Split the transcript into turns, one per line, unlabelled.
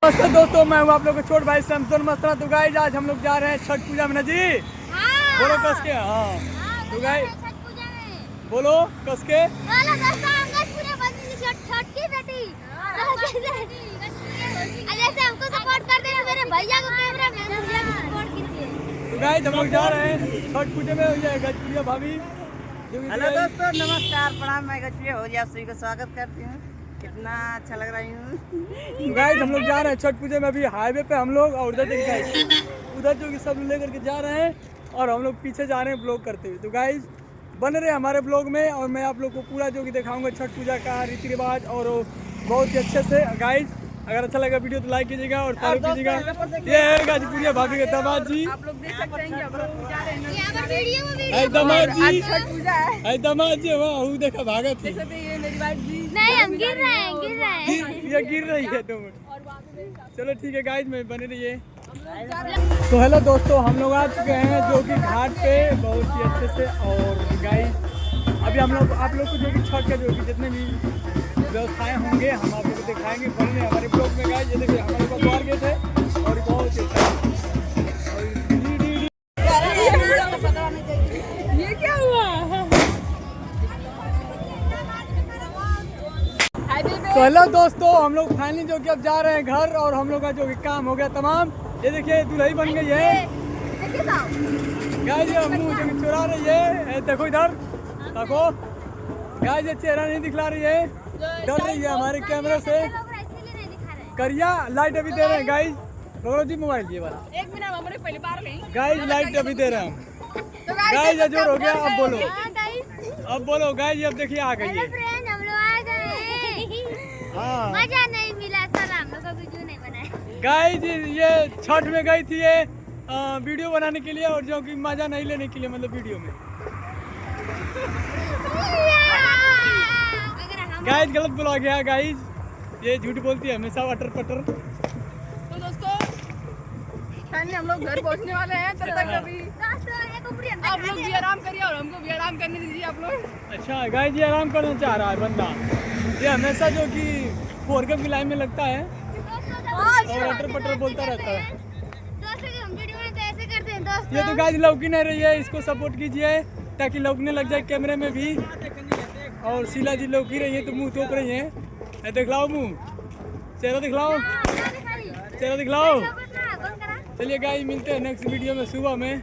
नमस्ते दोस्तों, मैं हूँ आप लोग का छोट भाई शमसुन मस्तना। तो गाइस आज हम लोग जा रहे हैं छठ पूजा में ना जी। बोलो कस के। हाँ तो गाइस बोलो कस के।
जैसे हमको सपोर्ट कर दे मेरे भैया को कैमरा मैन भैया को सपोर्ट कीजिए।
तो गाइस हम लोग जा रहे हैं छठ पूजा में। ये गजप्रिया भाभी।
हेलो दोस्तों, नमस्कार, प्रणाम। मैं गजप्रिया हो आप सभी का स्वागत करती हूँ। कितना अच्छा लग रही हूँ।
तो गाइस हम लोग जा रहे हैं छठ पूजा में। अभी हाईवे पे हम लोग और उधर उधर जो कि सब लेकर के जा रहे हैं और हम लोग पीछे जा रहे हैं ब्लॉग करते हुए। तो गाइस बन रहे हमारे ब्लॉग में और मैं आप लोग को पूरा जो कि दिखाऊंगा छठ पूजा का रीति रिवाज और बहुत ही अच्छे से। गाइस अगर अच्छा लगा वीडियो तो लाइक कीजिएगा और फॉलो कीजिएगा। ये है गजप्रिया भाभी के दामाद जी।
आप लोग देख सकते हैं कि हम लोग जा रहे हैं।
यहाँ पर वीडियो में भी
दामाद जी,
छठ पूजा है।
दामाद जी वहाँ देखा भागा थी।
ये मेरी वाइफ जी।
नहीं, हम गिर रहे हैं।
ये गिर रही है तुम। चलो ठीक है गाइस, में बने रहिए। तो हेलो दोस्तों, हम लोग आ चुके हैं जो कि घाट पे बहुत ही अच्छे से। और गाइस अभी हम लोग आप लोग को जो कि छठ के जो कि जितने भी व्यवस्थाएं होंगे हम आप लोग को दिखाएंगे बनने हमारे ब्लॉग में। गाइस ये देखिए हमारे पास द्वार गेट है और बहुत ही अच्छा है।
ये क्या हुआ?
तो हेलो दोस्तों, हम लोग फाइनली जो कि अब जा रहे हैं घर और हम लोग का जो कि काम हो गया तमाम। ये देखिए दुल्हन बन गई है। गाइस ये मुंह जो कि चुरा रही है। देखो इधर देखो। गाइस ये चेहरा नहीं दिखला रही है, डर रही है हमारे कैमरे से। करिया लाइट अभी दे रहे हैं गाइस। पकड़ो जी मोबाइल ये वाला।
एक मिनट हमारे पहले बार नहीं।
गाइस लाइट अभी दे रहे हैं हम। गाइस ये जोर हो गया। अब बोलो, अब बोलो गाइस। अब देखिए आ गई है।
हम लोग आ गए।
हाँ
मजा नहीं मिला सर, हम लोग को वीडियो नहीं बनाया।
गाइस ये छठ में गई थी ये वीडियो बनाने के लिए और जो कि मजा नहीं लेने के लिए, मतलब वीडियो में। गाइस गलत बोला गया। गाइस ये झूठ बोलती है हमेशा, अटर पटर।
तो दोस्तों फाइनली हम लोग घर पहुँचने वाले हैं। तब तक अभी आप लोग भी आराम करिए और हमको भी आराम करने दीजिए आप लोग।
अच्छा गाइस ये आराम करना चाह रहा है बंदा। ये हमेशा जो कि फोरकप की लाइन में लगता है और अटर पटर बोलता रहता है। ये तो गाइस लौकी नहीं रही है, इसको सपोर्ट कीजिए ताकि लौकने लग जाए कैमरे में भी। और शीला जी लौकी रही है तो मुंह तोप रही है। दिखलाओ मुंह, चेहरा दिखलाओ, चेहरा दिखलाओ। चलिए गाइस मिलते हैं नेक्स्ट वीडियो में सुबह में।